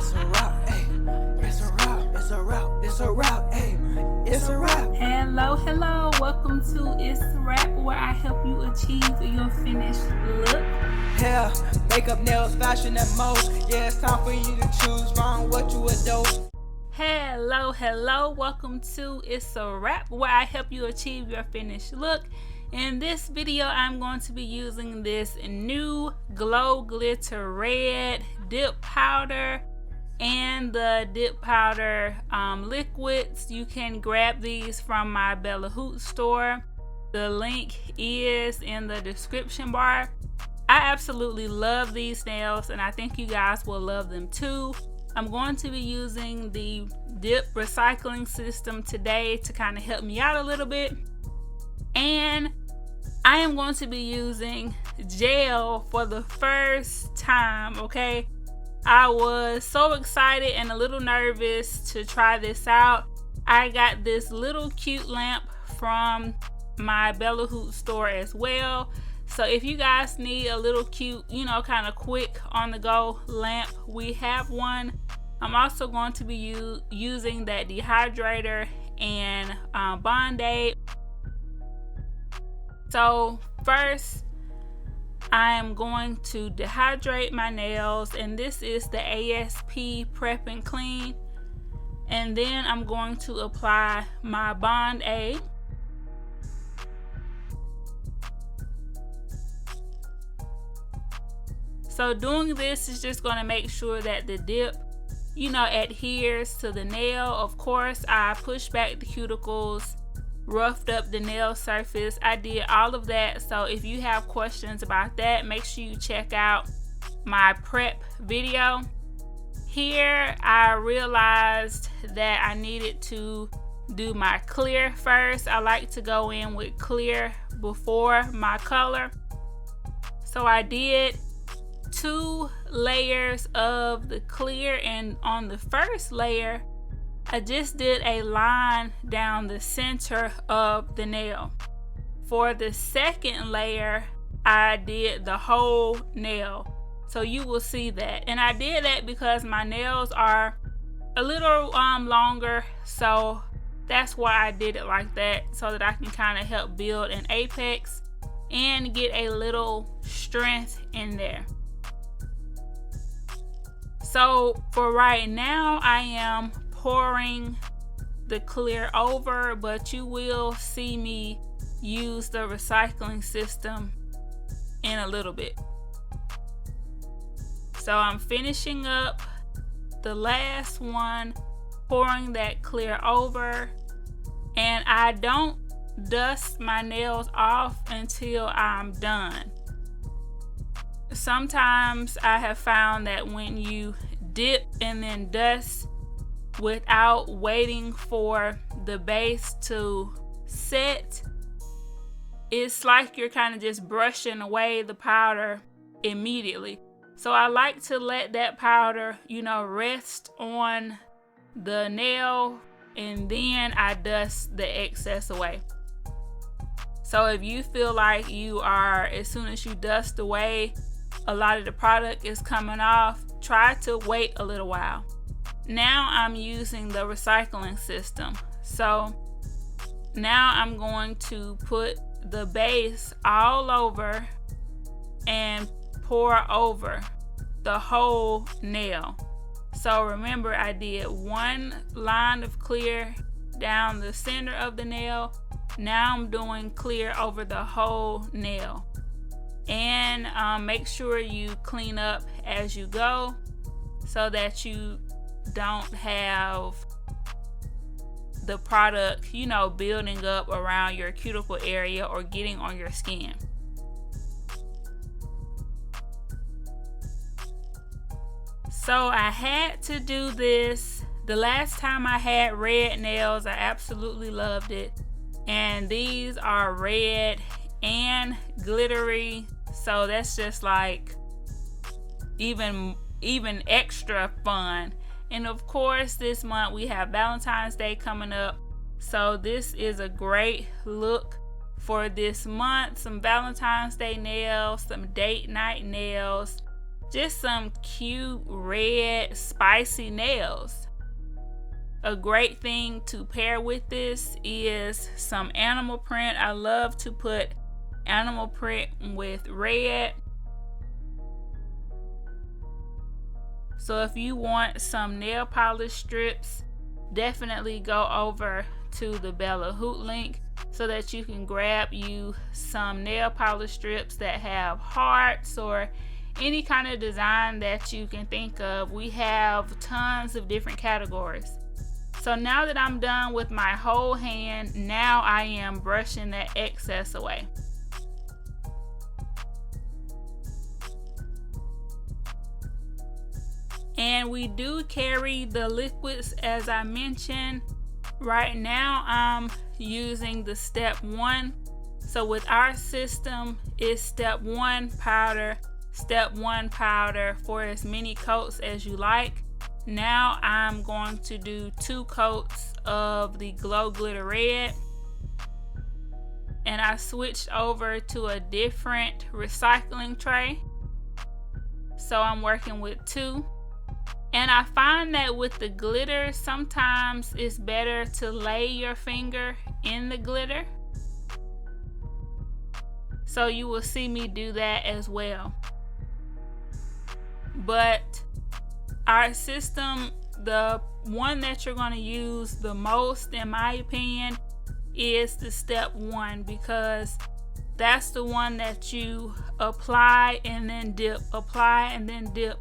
It's a wrap, hey. It's a wrap, it's a wrap, it's a wrap, hey. It's a wrap. Hello, welcome to ItzSirap, where I help you achieve your finished look. Hair, makeup, nails, fashion, and most. Yeah, it's time for you to choose from what you adore. Hello, welcome to ItzSirap, where I help you achieve your finished look. In this video, I'm going to be using this new Glow Glitter Red dip powder and the dip powder liquids. You can grab these from my Hoot store. The link is in the description bar. I absolutely love these nails and I think you guys will love them too. I'm going to be using the dip recycling system today to kind of help me out a little bit. And I am going to be using gel for the first time, okay? I was so excited and a little nervous to try this out. I got this little cute lamp from my Hoot store as well. So if you guys need a little cute, kind of quick on the go lamp, we have one. I'm also going to be using that dehydrator and Band-Aid. So first, I am going to dehydrate my nails, and this is the ASP Prep and Clean. And then I'm going to apply my Band-Aid. So doing this is just going to make sure that the dip, adheres to the nail. Of course, I pushed back the cuticles, roughed up the nail surface. I did all of that. So if you have questions about that, make sure you check out my prep video. Here I realized that I needed to do my clear first. I like to go in with clear before my color. So I did 2 layers of the clear, and on the first layer I just did a line down the center of the nail. For the second layer, I did the whole nail. So you will see that. And I did that because my nails are a little longer. So that's why I did it like that, so that I can kind of help build an apex and get a little strength in there. So for right now, I am pouring the clear over, but you will see me use the recycling system in a little bit. So I'm finishing up the last one, pouring that clear over, and I don't dust my nails off until I'm done. Sometimes I have found that when you dip and then dust without waiting for the base to set, it's like you're kind of just brushing away the powder immediately. So I like to let that powder, rest on the nail, and then I dust the excess away. So if you feel like you are, as soon as you dust away, a lot of the product is coming off, try to wait a little while. Now I'm using the recycling system. So now I'm going to put the base all over and pour over the whole nail. So remember, I did 1 line of clear down the center of the nail. Now I'm doing clear over the whole nail. And make sure you clean up as you go so that you don't have the product, building up around your cuticle area or getting on your skin. So I had to do this. The last time I had red nails, I absolutely loved it. And these are red and glittery, so that's just like even extra fun. And of course, this month we have Valentine's Day coming up, so this is a great look for this month. Some Valentine's Day nails, some date night nails, just some cute red spicy nails. A great thing to pair with this is some animal print. I love to put animal print with red. So if you want some nail polish strips, definitely go over to the Bella Hoot link so that you can grab you some nail polish strips that have hearts or any kind of design that you can think of. We have tons of different categories. So now that I'm done with my whole hand, now I am brushing that excess away. And we do carry the liquids as I mentioned. Right now I'm using the step 1. So with our system, it's step 1 powder, step 1 powder for as many coats as you like. Now I'm going to do 2 coats of the Glow Glitter Red. And I switched over to a different recycling tray. So I'm working with 2. And I find that with the glitter, sometimes it's better to lay your finger in the glitter. So you will see me do that as well. But our system, the one that you're going to use the most, in my opinion, is the step 1, because that's the one that you apply and then dip, apply and then dip,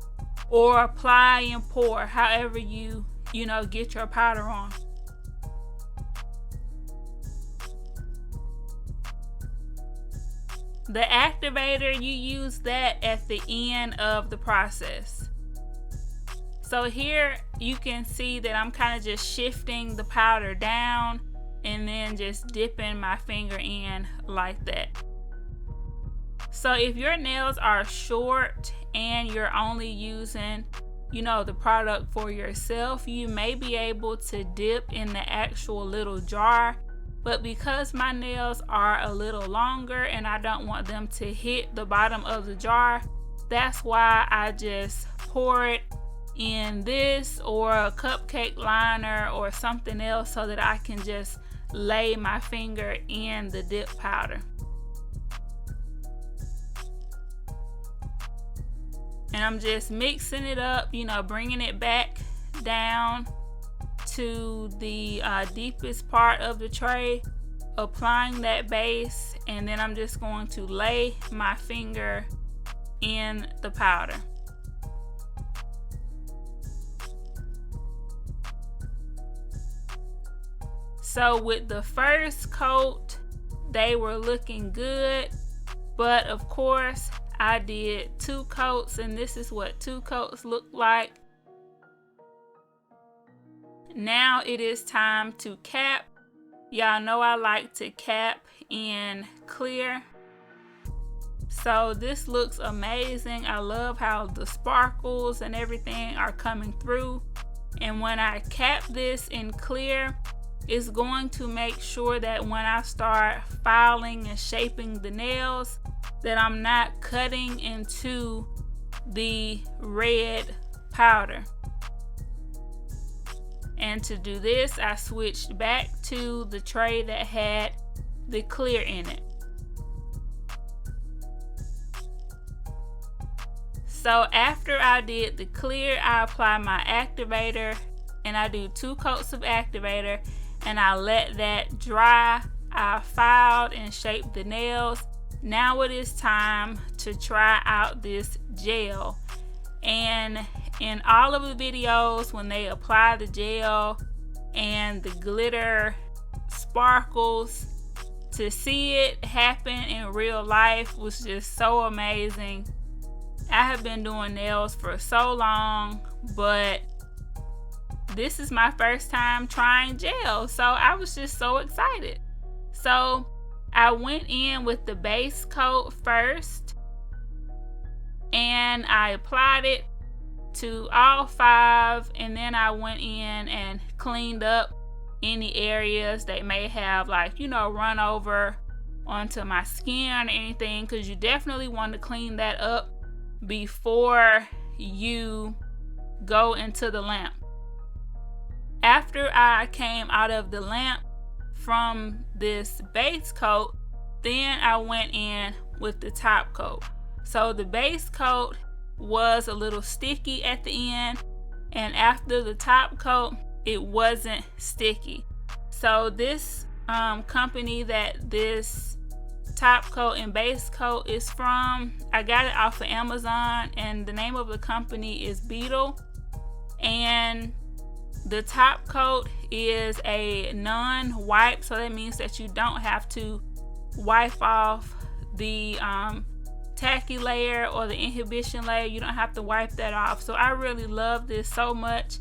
or apply and pour, however you get your powder on. The activator, you use that at the end of the process. So here you can see that I'm kind of just shifting the powder down and then just dipping my finger in like that. So if your nails are short and you're only using, the product for yourself, you may be able to dip in the actual little jar. But because my nails are a little longer and I don't want them to hit the bottom of the jar, that's why I just pour it in this or a cupcake liner or something else so that I can just lay my finger in the dip powder. And I'm just mixing it up, bringing it back down to the deepest part of the tray, applying that base, and then I'm just going to lay my finger in the powder. So with the first coat, they were looking good, but of course I did 2 coats, and this is what 2 coats look like. Now it is time to cap. Y'all know I like to cap in clear. So this looks amazing. I love how the sparkles and everything are coming through. And when I cap this in clear, it's going to make sure that when I start filing and shaping the nails, that I'm not cutting into the red powder. And to do this, I switched back to the tray that had the clear in it. So after I did the clear, I apply my activator, and I do 2 coats of activator, and I let that dry. I filed and shaped the nails. Now it is time to try out this gel. And in all of the videos, when they apply the gel and the glitter sparkles, to see it happen in real life was just so amazing. I have been doing nails for so long, but this is my first time trying gel, so I was just so excited. So I went in with the base coat first, and I applied it to all 5, and then I went in and cleaned up any areas that may have run over onto my skin or anything, because you definitely want to clean that up before you go into the lamp. After I came out of the lamp from this base coat, then I went in with the top coat. So the base coat was a little sticky at the end, and after the top coat, it wasn't sticky. So this company that this top coat and base coat is from, I got it off of Amazon, and the name of the company is Beetle. And the top coat is a non-wipe, so that means that you don't have to wipe off the tacky layer or the inhibition layer. You don't have to wipe that off. So I really love this so much.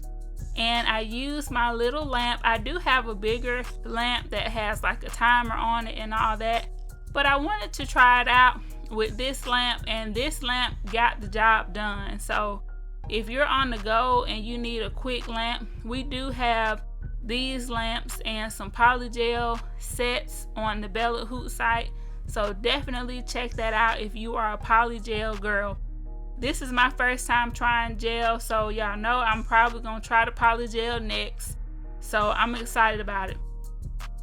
And I use my little lamp. I do have a bigger lamp that has like a timer on it and all that, but I wanted to try it out with this lamp, and this lamp got the job done. So if you're on the go and you need a quick lamp, we do have these lamps and some polygel sets on the Bella Hoot site. So definitely check that out if you are a polygel girl. This is my first time trying gel, so y'all know I'm probably gonna try the polygel next. So I'm excited about it.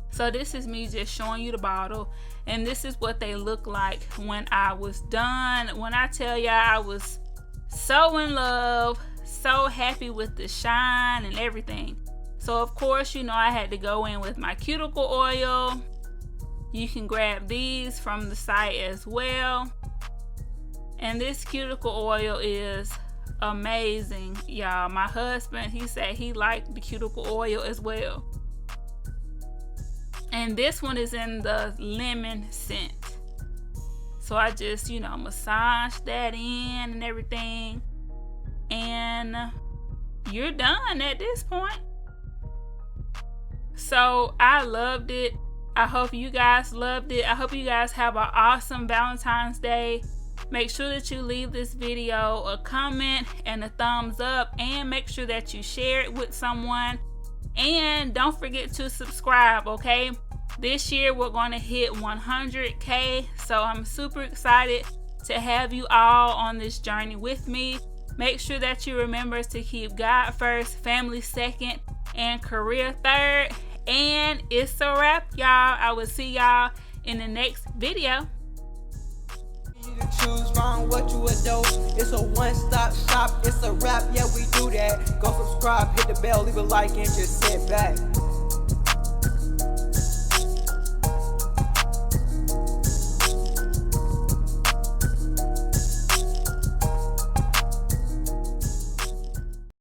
So this is me just showing you the bottle, and this is what they look like when I was done. When I tell y'all, I was so in love, so happy with the shine and everything. So of course, you know, I had to go in with my cuticle oil. You can grab these from the site as well. And this cuticle oil is amazing, y'all. My husband, he said he liked the cuticle oil as well. And this one is in the lemon scent. So I just, you know, massage that in and everything. And you're done at this point. So I loved it. I hope you guys loved it. I hope you guys have an awesome Valentine's Day. Make sure that you leave this video a comment and a thumbs up, and make sure that you share it with someone. And don't forget to subscribe, okay? This year we're going to hit 100K, so I'm super excited to have you all on this journey with me. Make sure that you remember to keep God first, family second, and career third. And it's a wrap, y'all. I will see y'all in the next video. Choose wrong what you adore. It's a one-stop shop. It's a wrap. Yeah, we do that. Go subscribe, hit the bell, leave a like, and just sit back.